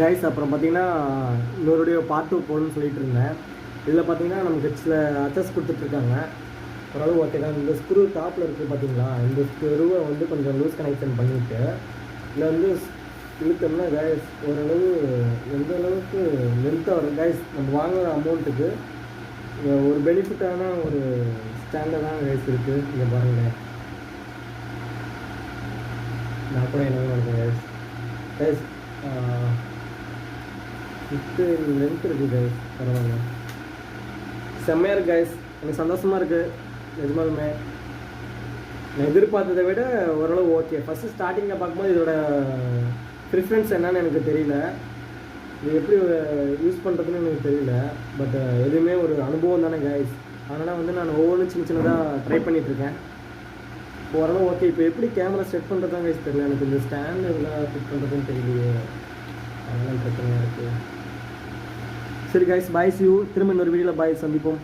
Guys அப்புறம் பார்த்தீங்கன்னா இன்னொருடைய part 2 போகணும்னு சொல்லிட்டு இருந்தேன். இதில் பார்த்தீங்கன்னா நமக்கு சில அட்ஜஸ்ட் கொடுத்துட்ருக்காங்க. ஓரளவு ஓகே தான். இந்த ஸ்க்ரூ டாப்பில் இருக்குது பார்த்தீங்களா, இந்த ஸ்க்ரூவை வந்து கொஞ்சம் லூஸ் கனெக்ஷன் பண்ணிவிட்டு இதில் வந்து இழுத்தோம்னா கைஸ் ஓரளவு எந்த அளவுக்கு லென்த்தாக வரும் கைஸ். நம்ம வாங்குகிற அமௌண்ட்டுக்கு ஒரு பெனிஃபிட்டான ஒரு ஸ்டாண்டர்டான கைஸ் இருக்குது. இங்கே பாருங்களேன், நான் கூட என்ன பண்ணுறேன் கைஸ். கைஸ் ஃபிட்டு லென்த் இருக்குது கைஸ், பரவாயில்ல, செம்மையாக இருக்குது கைஸ். எனக்கு சந்தோஷமாக இருக்குது நிஜமாலுமே. நான் எதிர்பார்த்ததை விட ஓரளவு ஓகே. ஃபஸ்ட்டு ஸ்டார்டிங்கில் பார்க்கும்போது இதோட ப்ரிஃபரன்ஸ் என்னன்னு எனக்கு தெரியல, இது எப்படி யூஸ் பண்ணுறதுன்னு எனக்கு தெரியல. பட் எதுவுமே ஒரு அனுபவம் தானே கைஸ். அதனால் வந்து நான் ஒவ்வொன்றும் சின்ன சின்னதாக ட்ரை பண்ணிகிட்ருக்கேன். இப்போ ஓரளவு ஓகே. இப்போ எப்படி கேமரா செட் பண்ணுறதுதான் கைஸ் தெரியல எனக்கு. இந்த ஸ்டாண்டு எல்லாம் ஃபிட் பண்ணுறதுன்னு தெரியலையே, அதெல்லாம் பிரச்சனையாக இருக்குது. சரி கைஸ், பாய், சி யூ. திரும்ப இன்னொரு வீடியோவில் பாய், சந்திப்போம்.